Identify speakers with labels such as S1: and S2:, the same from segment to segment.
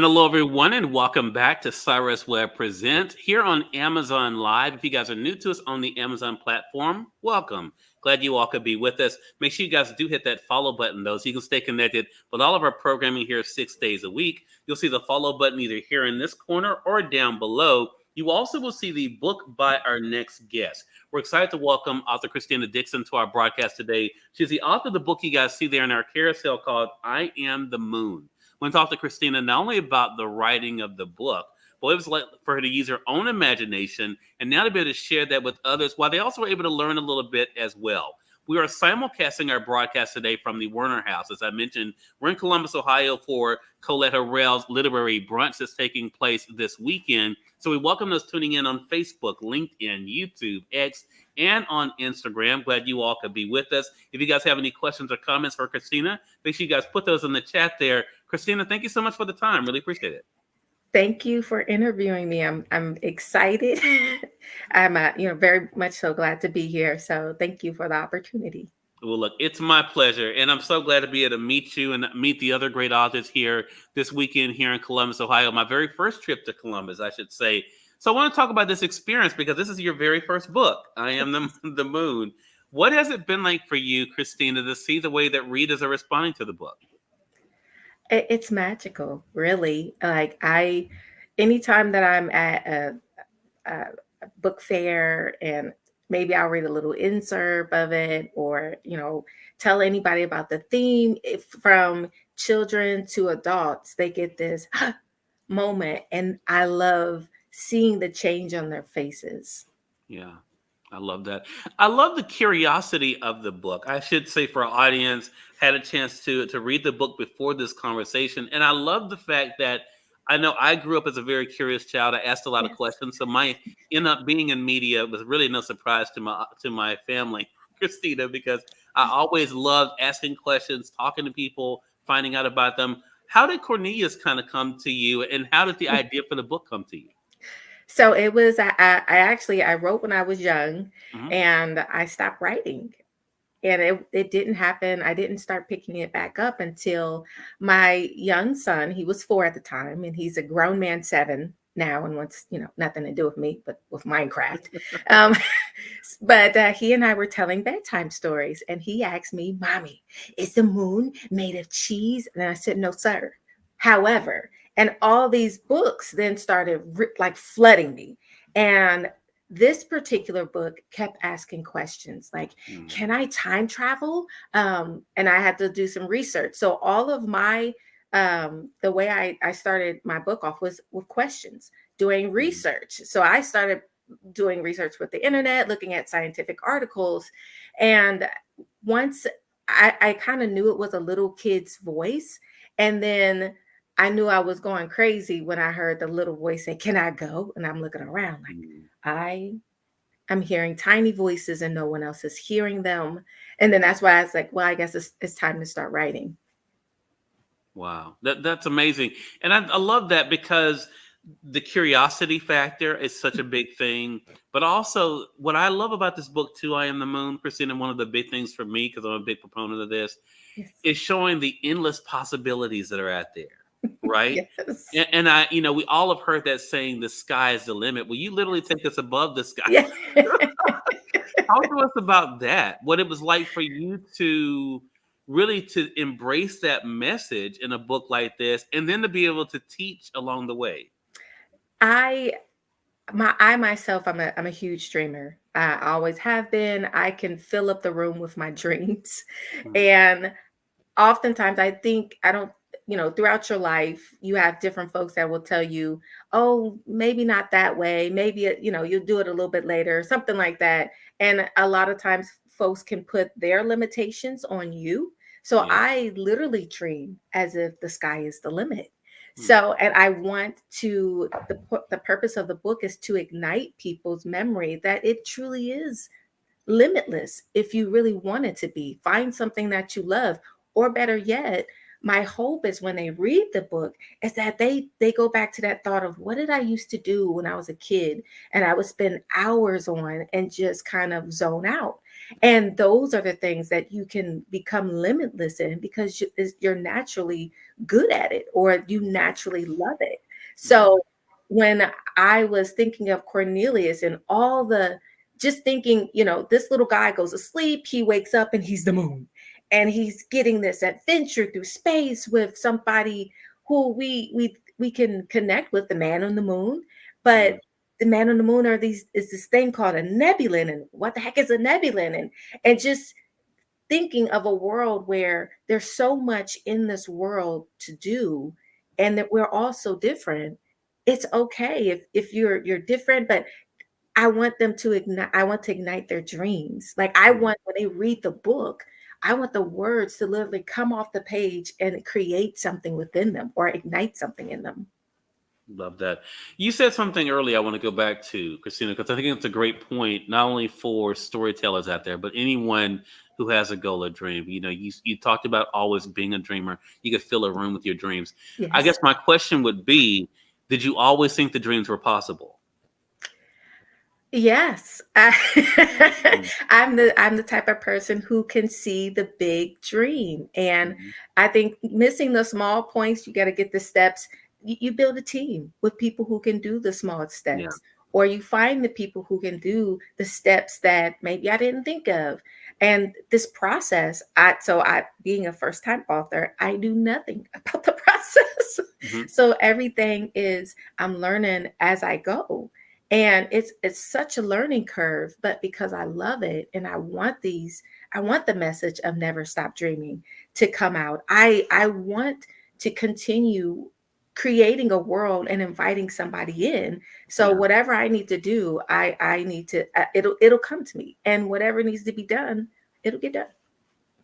S1: And hello, everyone, and welcome back to Cyrus Webb Present here on Amazon Live. If you guys are new to us on the Amazon platform, welcome. Glad you all could be with us. Make sure you guys do hit that follow button, though, so you can stay connected with all of our programming here 6 days a week. You'll see the follow button either here in this corner or down below. You also will see the book by our next guest. We're excited to welcome author Christina Dixon to our broadcast today. She's the author of the book you guys see there in our carousel called I Am the Moon. I want to talk to Christina not only about the writing of the book, but it was like for her to use her own imagination and now to be able to share that with others while they also were able to learn a little bit as well. We are simulcasting our broadcast today from the Werner House. As I mentioned, we're in Columbus, Ohio for Colette Harrell's literary brunch that's taking place this weekend. So we welcome those tuning in on Facebook, LinkedIn, YouTube, X, and on Instagram. Glad you all could be with us. If you guys have any questions or comments for Christina, make sure you guys put those in the chat there. Christina, thank you so much for the time. Really appreciate it.
S2: Thank you for interviewing me. I'm excited. I'm very much so glad to be here. So thank you for the opportunity.
S1: Well, look, it's my pleasure, and I'm so glad to be able to meet you and meet the other great authors here this weekend here in Columbus, Ohio. My very first trip to Columbus, I should say. So I want to talk about this experience because this is your very first book, I Am the Moon. What has it been like for you, Christina, to see the way that readers are responding to the book?
S2: It's magical, really. Anytime that I'm at a book fair and maybe I'll read a little excerpt of it or, tell anybody about the theme, if from children to adults, they get this moment. And I love seeing the change on their faces.
S1: Yeah. I love that. I love the curiosity of the book. I should say for our audience, had a chance to read the book before this conversation. And I love the fact that I know I grew up as a very curious child. I asked a lot of
S2: Yes.
S1: questions. So my end up being in media was really no surprise to my family, Christina, because I always loved asking questions, talking to people, finding out about them. How did Cornelius kind of come to you and how did the idea for the book come to you?
S2: So it was, I wrote when I was young
S1: Mhm.
S2: and I stopped writing. And it didn't happen. I didn't start picking it back up until my young son, he was 4 at the time, and he's a grown man 7 now and wants, nothing to do with me, but with Minecraft. Um, but he and I were telling bedtime stories, and he asked me, Mommy, is the moon made of cheese? And I said, no, sir. However, and all these books then started like flooding me. And this particular book kept asking questions like,
S1: Mm.
S2: can I time travel? And I had to do some research. So all of my, the way I started my book off was with questions, doing
S1: Mm.
S2: research. So I started doing research with the internet, looking at scientific articles. And once I kind of knew it was a little kid's voice. And then I knew I was going crazy when I heard the little voice say, can I go? And I'm looking around like,
S1: Mm.
S2: I'm hearing tiny voices and no one else is hearing them. And then that's why I was like, well, I guess it's time to start writing.
S1: Wow, that's amazing, and I love that because the curiosity factor is such a big thing. But also, what I love about this book too, I Am the Moon, Christina, one of the big things for me because I'm a big proponent of this,
S2: Yes.
S1: is showing the endless possibilities that are out there, right?
S2: Yes.
S1: And we all have heard that saying, "The sky is the limit." Well, you literally take us above the sky.
S2: Yeah.
S1: Talk to us about that. What it was like for you to really to embrace that message in a book like this, and then to be able to teach along the way.
S2: I I myself, I'm a huge dreamer. I always have been. I can fill up the room with my dreams.
S1: Mm.
S2: And oftentimes I think I don't, throughout your life, you have different folks that will tell you, oh, maybe not that way. Maybe, you'll do it a little bit later, something like that. And a lot of times folks can put their limitations on you. So
S1: Yeah.
S2: I literally dream as if the sky is the limit.
S1: Mm.
S2: So, and I want to, the purpose of the book is to ignite people's memory that it truly is limitless if you really want it to be. Find something that you love, or better yet, my hope is when they read the book is that they go back to that thought of what did I used to do when I was a kid, and I would spend hours on and just kind of zone out. And those are the things that you can become limitless in because you're naturally good at it, or you naturally love it.
S1: Mhm.
S2: So when I was thinking of Cornelius and all the, just thinking, this little guy goes to sleep, he wakes up and he's the moon. And he's getting this adventure through space with somebody who we can connect with, the man on the moon. But
S1: Mhm.
S2: the man on the moon is this thing called a nebulin. And what the heck is a nebulin? And just thinking of a world where there's so much in this world to do, and that we're all so different. It's okay if you're different, but I want to ignite their dreams. Like, I
S1: Mhm.
S2: want, when they read the book, I want the words to literally come off the page and create something within them or ignite something in them.
S1: Love that. You said something earlier I want to go back to, Christina, because I think it's a great point, not only for storytellers out there, but anyone who has a goal or dream. You talked about always being a dreamer. You could fill a room with your dreams. I
S2: Yes.
S1: guess my question would be, did you always think the dreams were possible?
S2: Yes.
S1: Mm.
S2: I'm the type of person who can see the big dream. And
S1: Mhm.
S2: I think missing the small points, you got to get the steps. You build a team with people who can do the small
S1: Yeah.
S2: steps, or you find the people who can do the steps that maybe I didn't think of. And this process, I being a first time author, I knew nothing about the process.
S1: Mhm.
S2: So everything is, I'm learning as I go, and it's such a learning curve, but because I love it and I want the message of never stop dreaming to come out. I want to continue creating a world and inviting somebody in. So
S1: Yeah.
S2: whatever I need to do, I need to, it'll come to me, and whatever needs to be done, it'll get done.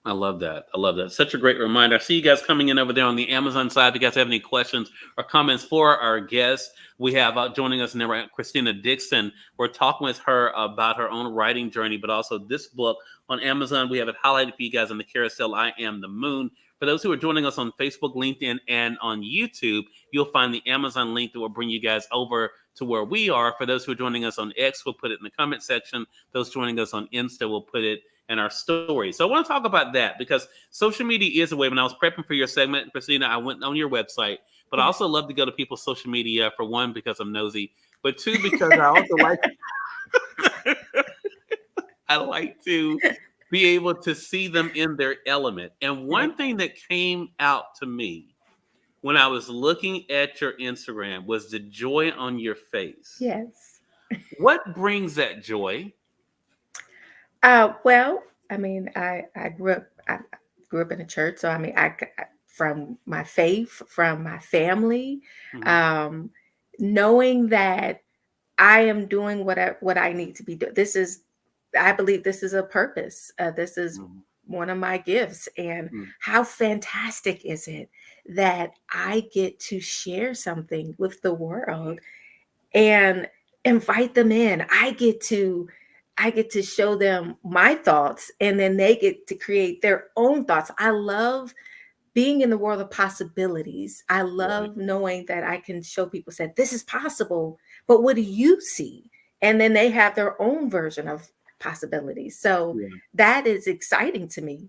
S1: I love that. I love that. Such a great reminder. I see you guys coming in over there on the Amazon side. If you guys have any questions or comments for our guests, we have joining us now Christina Dixon. We're talking with her about her own writing journey, but also this book on Amazon. We have it highlighted for you guys on the carousel. I Am the Moon. For those who are joining us on Facebook, LinkedIn, and on YouTube, you'll find the Amazon link that will bring you guys over to where we are. For those who are joining us on X, we'll put it in the comment section. Those joining us on Insta, we'll put it and our story. So I want to talk about that because social media is a way. When I was prepping for your segment, Christina, I went on your website, but I
S2: Yes.
S1: also love to go to people's social media, for one, because I'm nosy, but two, because I also like I like to be able to see them in their element. And
S2: Right.
S1: one thing that came out to me when I was looking at your Instagram was the joy on your face.
S2: Yes.
S1: What brings that joy?
S2: Well, I mean, I grew up in a church, so I mean, from my faith, from my family,
S1: Mhm.
S2: um, knowing that I am doing what I need to be doing. I believe this is a purpose. This is
S1: Mhm.
S2: one of my gifts, and
S1: Mhm.
S2: how fantastic is it that I get to share something with the world and invite them in. I get to show them my thoughts, and then they get to create their own thoughts. I love being in the world of possibilities. I
S1: Right.
S2: love knowing that I can show people, said this is possible, but what do you see? And then they have their own version of possibilities. So
S1: Yeah.
S2: that is exciting to me.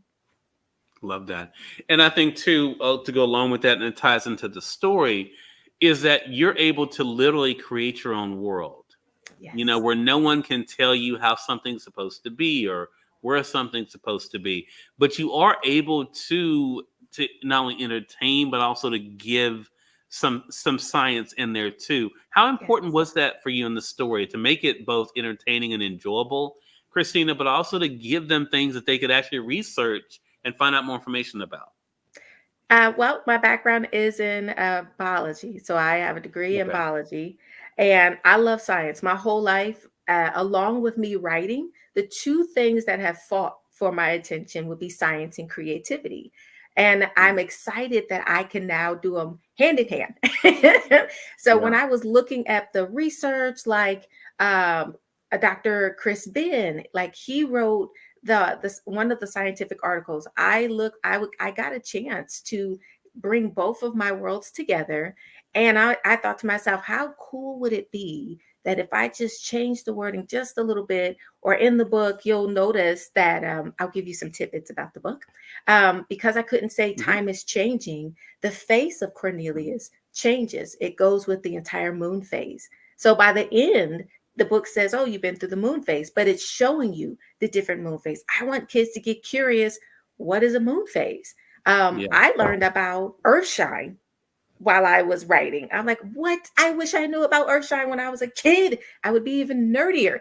S1: Love that. And I think too, to go along with that, and it ties into the story, is that you're able to literally create your own world.
S2: Yes.
S1: Where no one can tell you how something's supposed to be or where something's supposed to be, but you are able to not only entertain but also to give some science in there too. How important
S2: Yes.
S1: was that for you in the story to make it both entertaining and enjoyable, Christina, but also to give them things that they could actually research and find out more information about?
S2: Well, my background is in biology. So I have a degree in
S1: Okay.
S2: biology, and I love science my whole life. Along with me writing, the two things that have fought for my attention would be science and creativity. And
S1: Mm.
S2: I'm excited that I can now do them hand in hand. So when
S1: Yeah.
S2: I was looking at the research, like a Dr. Chris Ben, like he wrote one of the scientific articles. I got a chance to bring both of my worlds together. And I thought to myself, how cool would it be that if I just change the wording just a little bit, or in the book, you'll notice that I'll give you some tidbits about the book. Because I couldn't say
S1: Mhm.
S2: time is changing, the face of Cornelius changes. It goes with the entire moon phase. So by the end, the book says, oh, you've been through the moon phase, but it's showing you the different moon phase. I want kids to get curious. What is a moon phase?
S1: Yeah.
S2: I learned about Earthshine while I was writing. I'm like, what? I wish I knew about Earthshine when I was a kid. I would be even nerdier.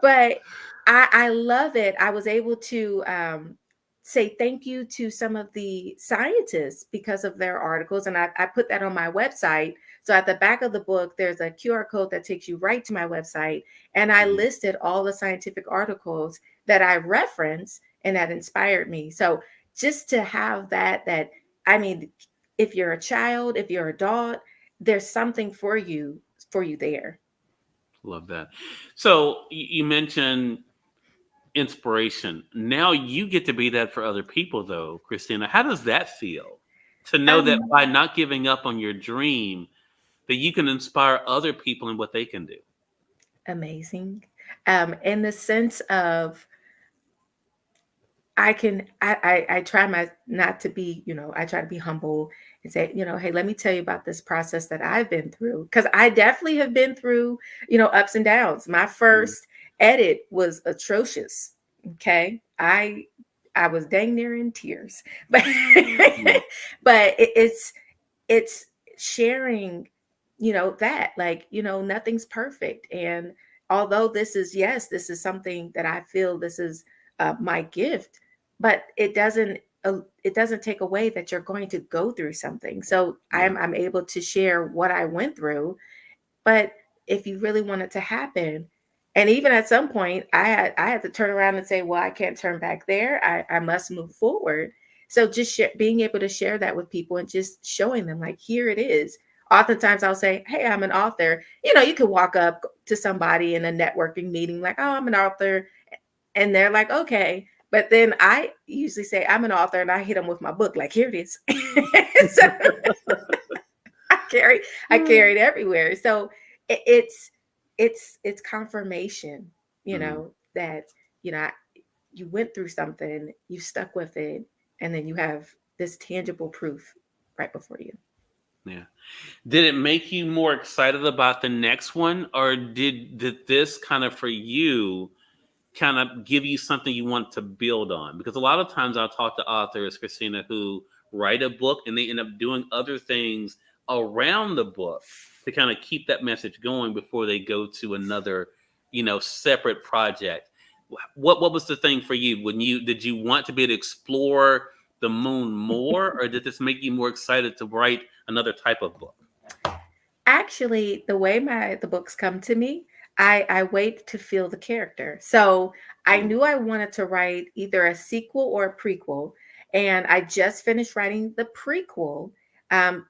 S2: But I love it. I was able to say thank you to some of the scientists because of their articles. And I put that on my website. So at the back of the book, there's a QR code that takes you right to my website. And I
S1: Mhm.
S2: listed all the scientific articles that I reference and that inspired me. So just to have that, I mean, if you're a child, if you're an adult, there's something for you there.
S1: Love that. So you mentioned inspiration. Now you get to be that for other people, though, Christina. How does that feel to know that
S2: Um,
S1: by not giving up on your dream, that you can inspire other people in what they can do?
S2: Amazing. In the sense of I try my not to be, I try to be humble and say, hey, let me tell you about this process that I've been through. Because I definitely have been through, ups and downs. My
S1: Mm.
S2: first edit was atrocious. Okay. I was dang near in tears. But
S1: Yeah.
S2: but it's sharing, that like, nothing's perfect. And although this is, yes, this is something that I feel this is my gift, but it doesn't take away that you're going to go through something. So
S1: Yeah.
S2: I'm able to share what I went through. But if you really want it to happen, and even at some point, I had to turn around and say, well, I can't turn back there. I must move forward. So just being able to share that with people and just showing them, like, here it is. Oftentimes I'll say, hey, I'm an author. You could walk up to somebody in a networking meeting, like, oh, I'm an author. And they're like, okay. But then I usually say, I'm an author, and I hit them with my book, like, here it is. So I carry I carry it everywhere. So it's it's confirmation,
S1: Mhm.
S2: that you know you went through something, you stuck with it, and then you have this tangible proof right before you.
S1: Yeah. Did it make you more excited about the next one, or did this kind of for you kind of give you something you want to build on? Because a lot of times I'll talk to authors, Christina, who write a book and they end up doing other things around the book to kind of keep that message going before they go to another, separate project. What was the thing for you when you did you want to be able to explore the moon more, or did this make you more excited to write another type of book?
S2: Actually, the way the books come to me, I wait to feel the character. So I
S1: Mm.
S2: knew I wanted to write either a sequel or a prequel, and I just finished writing the prequel.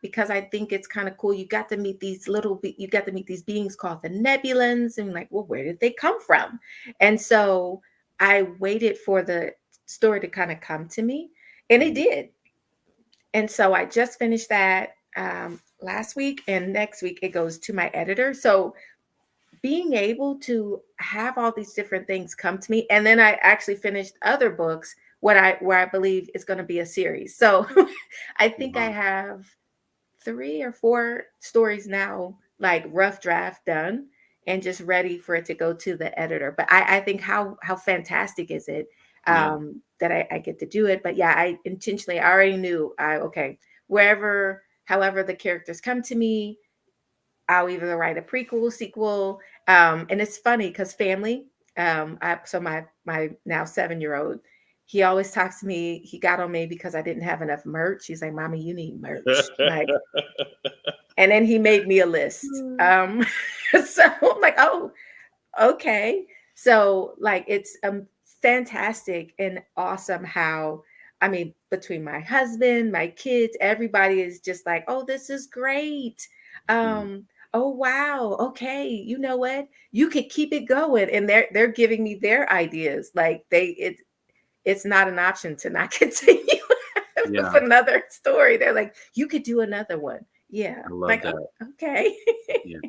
S2: Because I think it's kind of cool. You got to meet these beings called the Nebulans, and like, well, where did they come from? And so I waited for the story to kind of come to me, and it
S1: Mhm.
S2: did. And so I just finished that last week, and next week it goes to my editor. So being able to have all these different things come to me, and then I actually finished other books, where I believe is going to be a series. So I think I
S1: Wow.
S2: have 3 or 4 stories now, like rough draft done, and just ready for it to go to the editor. But I think how fantastic is it
S1: Yeah.
S2: that I get to do it. But yeah, I already knew okay, however the characters come to me, I'll either write a prequel, sequel. And it's funny because family, so my now 7-year old, he always talks to me. He got on me because I didn't have enough merch. He's like, Mommy, you need merch. Like, and then he made me a list. So I'm like, oh, okay. So like it's fantastic and awesome how, I mean, between my husband, my kids, everybody is just like, oh, this is great.
S1: Mm.
S2: Oh wow, okay. You know what? You could keep it going. And they're giving me their ideas. Like it's not an option to not continue.
S1: Yeah,
S2: with another story. They're like, you could do another one. Yeah.
S1: I love
S2: Like,
S1: that.
S2: okay.
S1: Yeah.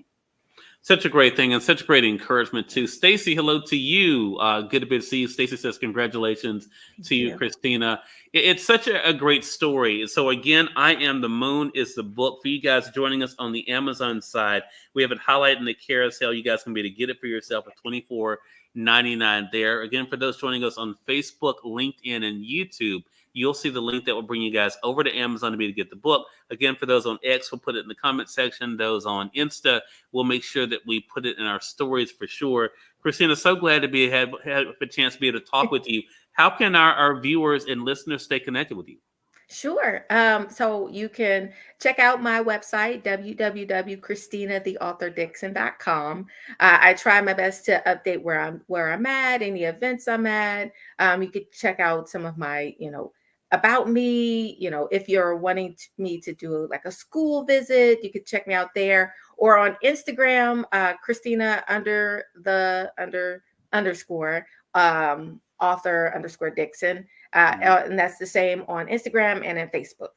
S1: Such a great thing and such great encouragement too. Stacy, hello to you. Good to be to see you. Stacy says congratulations to
S2: Thank
S1: you,
S2: you.
S1: Christina. It's such a great story. So again, I Am the Moon is the book for you guys joining us on the Amazon side. We have it highlighted in the carousel. You guys can be able to get it for yourself at $24.99 there. Again, for those joining us on Facebook, LinkedIn, and YouTube, you'll see the link that will bring you guys over to Amazon to be able to get the book. Again, for those on X, we'll put it in the comment section. Those on Insta, we'll make sure that we put it in our stories for sure. Christina, so glad to have a chance to be able to talk with you. How can our viewers and listeners stay connected with you?
S2: Sure. So you can check out my website, www.christinatheauthordixon.com. I try my best to update where I'm at, any events I'm at. You could check out some of my, about me. If you're wanting me to do like a school visit, you could check me out there, or on Instagram, Christina underscore author underscore Dixon. And that's the same on Instagram and on Facebook.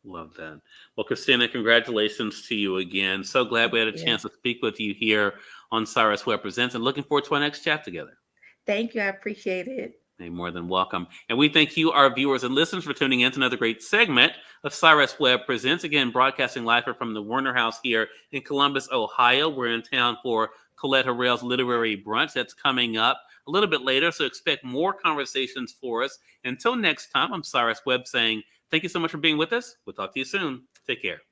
S1: Love that. Well, Christina, congratulations to you again. So glad we had a
S2: Yeah.
S1: chance to speak with you here on Cyrus Webb Presents and looking forward to our next chat together.
S2: Thank you. I appreciate it.
S1: You're more than welcome. And we thank you, our viewers and listeners, for tuning in to another great segment of Cyrus Webb Presents. Again, broadcasting live from the Warner House here in Columbus, Ohio. We're in town for Colette Harrell's Literary Brunch. That's coming up a little bit later, so expect more conversations for us. Until next time, I'm Cyrus Webb saying thank you so much for being with us. We'll talk to you soon. Take care.